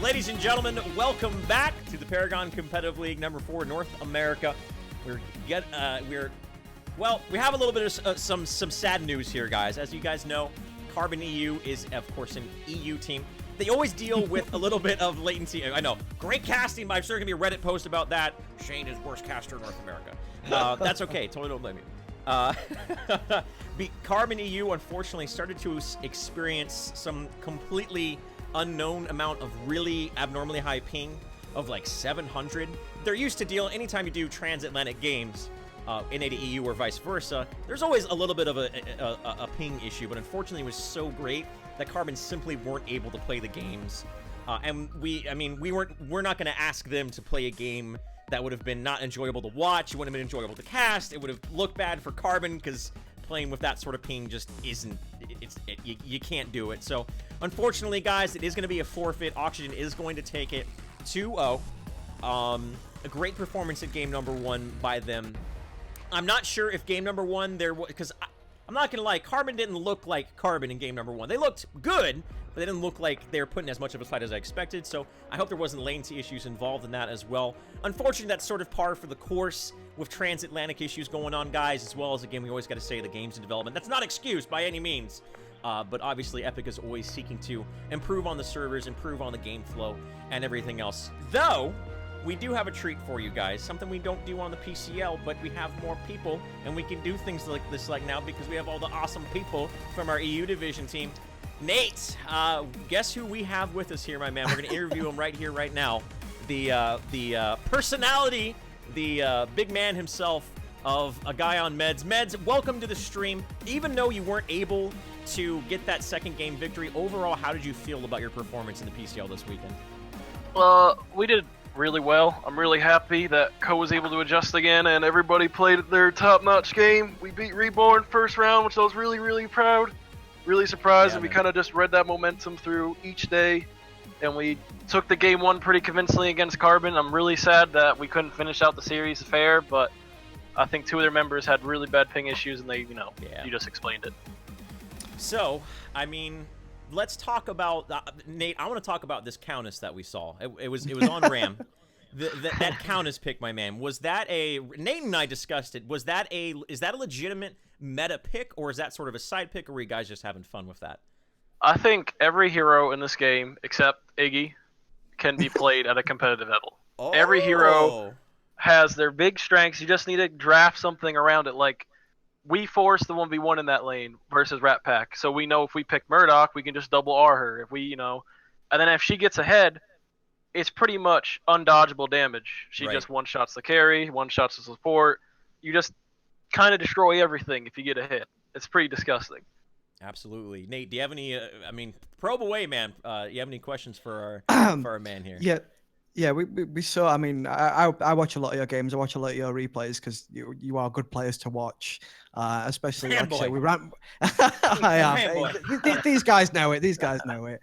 Ladies and gentlemen, welcome back to the Paragon Competitive League number 4 North America. We have a little bit of some sad news here, guys. As you guys know, Carbon EU is, of course, an EU team. They always deal with a little bit of latency. I know, great casting, but I'm sure going to be a Reddit post about that. Shane is worst caster in North America. That's okay. Totally don't blame you. Carbon EU, unfortunately, started to experience some completely unknown amount of really abnormally high ping of like 700. They're used to deal anytime you do transatlantic games, NA to EU or vice versa, there's always a little bit of a ping issue, but unfortunately it was so great that Carbon simply weren't able to play the games. And we're not going to ask them to play a game that would have been not enjoyable to watch, it wouldn't have been enjoyable to cast, it would have looked bad for Carbon, because playing with that sort of ping just isn't, you can't do it. So unfortunately, guys, it is going to be a forfeit. Oxygen is going to take it 2-0. A great performance in game number 1 by them. I'm not sure if game number 1 there was, because I'm not going to lie, Carbon didn't look like Carbon in game number 1. They looked good, but they didn't look like they were putting as much of a fight as I expected, so I hope there wasn't latency issues involved in that as well. Unfortunately, that's sort of par for the course with transatlantic issues going on, guys, as well as, again, we always got to say the game's in development. That's not excuse by any means, but obviously Epic is always seeking to improve on the servers, improve on the game flow, and everything else. Though, we do have a treat for you guys, something we don't do on the PCL, but we have more people, and we can do things like this now because we have all the awesome people from our EU division team. Nate, guess who we have with us here, my man? We're going to interview him right here, right now. The personality, the big man himself of AGuyOnMeds. Meds, welcome to the stream. Even though you weren't able to get that second game victory, overall, how did you feel about your performance in the PCL this weekend? We did really well. I'm really happy that Co was able to adjust again and everybody played their top-notch game. We beat Reborn first round, which I was really, really proud. Really surprised, and we kind of just read that momentum through each day, and we took the game 1 pretty convincingly against Carbon. I'm really sad that we couldn't finish out the series fair, but I think 2 of their members had really bad ping issues, and they, you just explained it. So, I mean, let's talk about Nate. I want to talk about this Countess that we saw. It was on RAM. That Countess pick, my man. Was that a Nate and I discussed it? Is that a legitimate meta pick, or is that sort of a side pick, or were you guys just having fun with that? I think every hero in this game, except Iggy, can be played at a competitive level. Oh. Every hero has their big strengths. You just need to draft something around it. Like, we forced the 1v1 in that lane versus Rat Pack, so we know if we pick Murdoch, we can just double R her. If we, and then if she gets ahead, it's pretty much undodgeable damage. She just one-shots the carry, one-shots the support. You just kind of destroy everything if you get a hit. It's pretty disgusting. Absolutely. Nate, do you have any, probe away, man. You have any questions for our man here? Yeah, we saw, I watch a lot of your games. I watch a lot of your replays because you are good players to watch, especially, like I say, we ran. I am. These guys know it. These guys know it.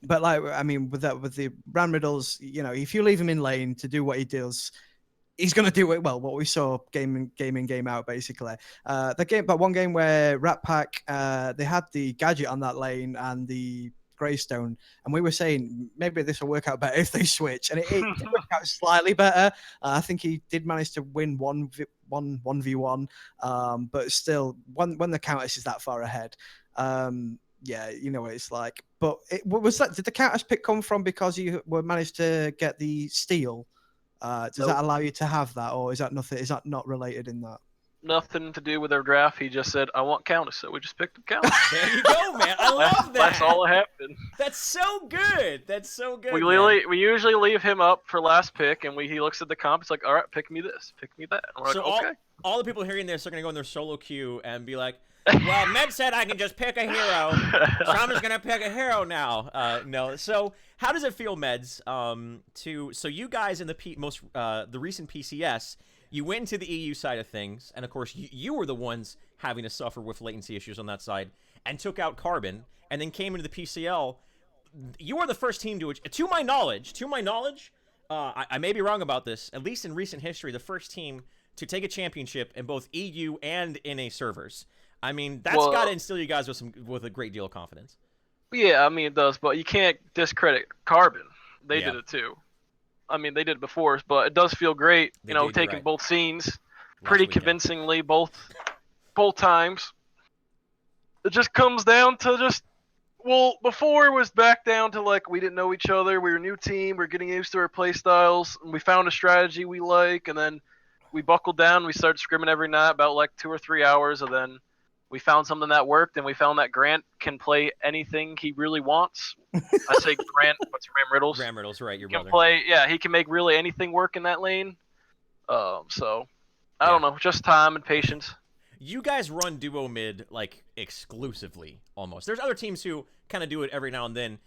But with the Ram Riddles, if you leave him in lane to do what he does, he's going to do it well. What we saw game in, game out, basically. One game where Rat Pack, they had the gadget on that lane and the Greystone, and we were saying maybe this will work out better if they switch, and it did work out slightly better. I think he did manage to win 1v1, but still, when the Countess is that far ahead, yeah, you know what it's like. But did the Countess pick come from because you were managed to get the steal? Does that allow you to have that, or is that nothing? Is that not related in that? Nothing to do with their draft. He just said, I want Countess, so we just picked up Countess. There you go, man. I love that. That's all that happened. That's so good. That's so good. We usually leave him up for last pick, and he looks at the comp. He's like, all right, pick me this, pick me that. And we're so like, okay. All the people hearing this are going to go in their solo queue and be like, well, Med said I can just pick a hero, so I'm just going to pick a hero now. No. So how does it feel, Meds, so you guys in the recent PCS, you went into the EU side of things, and of course you were the ones having to suffer with latency issues on that side, and took out Carbon, and then came into the PCL. You are the first team to my knowledge, I may be wrong about this, at least in recent history, the first team to take a championship in both EU and NA servers. I mean, that's got to instill you guys with a great deal of confidence. Yeah, I mean it does, but you can't discredit Carbon. They Yeah. did it too. I mean, they did it before, but it does feel great, They you know, did, you're taking right. both scenes Last pretty weekend. convincingly both times. It just comes down to just well, before it was back down to like we didn't know each other, we were a new team, we are getting used to our play styles, and we found a strategy we like, and then we buckled down, we started scrimming every night about like 2 or 3 hours, and then we found something that worked, and we found that Grant can play anything he really wants. I say Grant, what's Ram Riddles? Ram Riddles, right, your He can brother. play, yeah, he can make really anything work in that lane. So I Yeah. don't know, just time and patience. You guys run duo mid like exclusively, almost. There's other teams who kind of do it every now and then.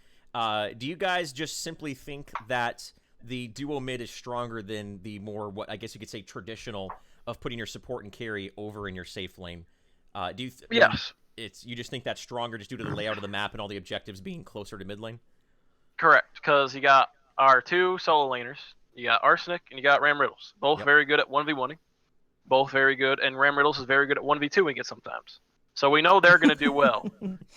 Do you guys just simply think that the duo mid is stronger than the more, what I guess you could say, traditional of putting your support and carry over in your safe lane? Do you? Yes. You just think that's stronger just due to the layout of the map and all the objectives being closer to mid lane? Correct, because you got our 2 solo laners. You got Arsenic and you got Ram Riddles. Both very good at 1v1ing. Both very good, and Ram Riddles is very good at 1v2ing it sometimes. So we know they're going to do well.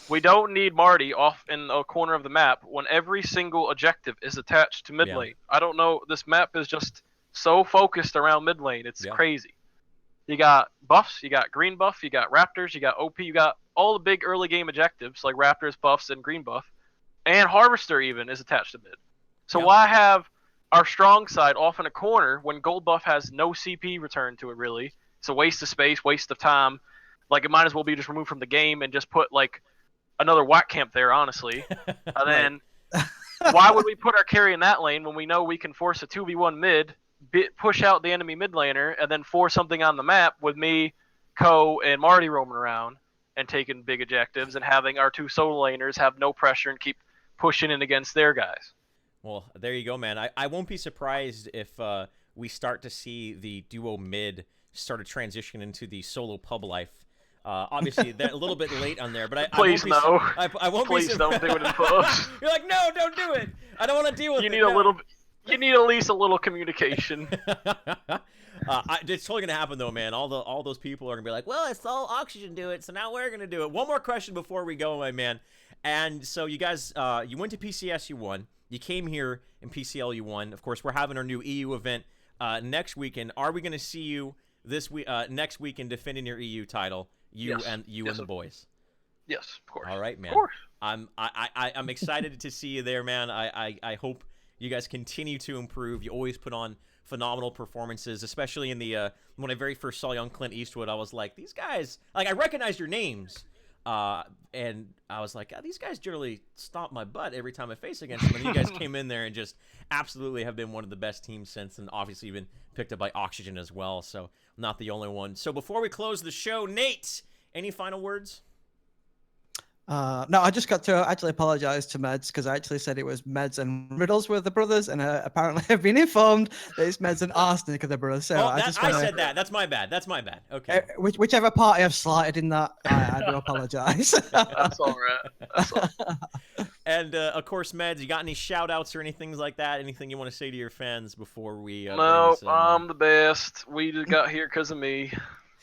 We don't need Marty off in a corner of the map when every single objective is attached to mid lane. I don't know. This map is just so focused around mid lane. It's crazy. You got buffs, you got green buff, you got Raptors, you got OP, you got all the big early game objectives like Raptors, buffs, and green buff. And Harvester even is attached to mid. So why have our strong side off in a corner when gold buff has no CP return to it really? It's a waste of space, waste of time. Like it might as well be just removed from the game and just put like another whack camp there, honestly. And then why would we put our carry in that lane when we know we can force a 2v1 mid, push out the enemy mid laner, and then force something on the map with me, Ko, and Marty roaming around and taking big objectives and having our 2 solo laners have no pressure and keep pushing in against their guys. Well, there you go, man. I won't be surprised if we start to see the duo mid start to transition into the solo pub life. Obviously, they're a little bit late on there, but Please no. I won't Please be don't do it in pubs. You're like, no, don't do it. I don't want to deal with it. You need at least a little communication. It's totally gonna happen though, man. All those people are gonna be like, well, I saw Oxygen do it, so now we're gonna do it. One more question before we go, my man. And so you guys, you went to PCS, you won. You came here in PCL, you won. Of course, we're having our new EU event next weekend. Are we going to see you next weekend defending your EU title? And the boys. Yes, of course. All right, man. Of course. I'm excited to see you there, man. I hope you guys continue to improve. You always put on phenomenal performances, especially in the when I very first saw you on Clint Eastwood. I was like, these guys, like, I recognized your names. And I was like, these guys generally stomp my butt every time I face against them. And you guys came in there and just absolutely have been one of the best teams since, and obviously been picked up by Oxygen as well. So I'm not the only one. So before we close the show, Nate, any final words? No, I just got to actually apologize to Meds because I actually said it was Meds and Riddles were the brothers, and apparently I've been informed that it's Meds and Arsenic are the brothers. So I said that. That's my bad. Okay. Whichever party I've slighted in that, I do apologize. That's all right. And of course, Meds, you got any shout outs or anything like that? Anything you want to say to your fans before we? No, I'm the best. We just got here because of me.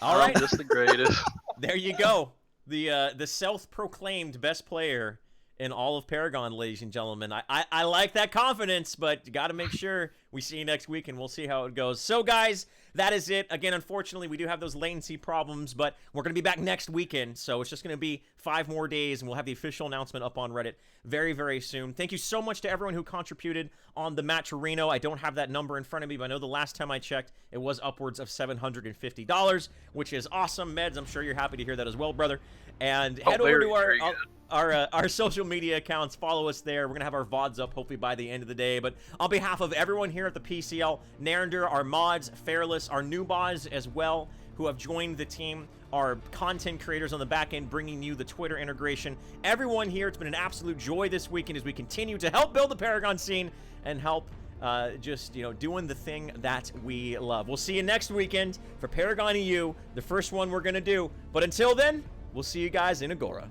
All right, I'm just the greatest. There you go. The self-proclaimed best player in all of Paragon, ladies and gentlemen. I like that confidence, but you got to make sure we see you next week, and we'll see how it goes. So, guys, that is it. Again, unfortunately, we do have those latency problems, but we're going to be back next weekend, so it's just going to be 5 more days, and we'll have the official announcement up on Reddit very, very soon. Thank you so much to everyone who contributed on the match Reno. I don't have that number in front of me, but I know the last time I checked, it was upwards of $750, which is awesome. Meds, I'm sure you're happy to hear that as well, brother. And head over to our social media accounts. Follow us there. We're going to have our VODs up hopefully by the end of the day. But on behalf of everyone here at the PCL, Narender, our mods, Fairless, our new mods as well, who have joined the team, our content creators on the back end bringing you the Twitter integration. Everyone here, it's been an absolute joy this weekend as we continue to help build the Paragon scene and help just, doing the thing that we love. We'll see you next weekend for Paragon EU, the first one we're going to do. But until then, we'll see you guys in Agora.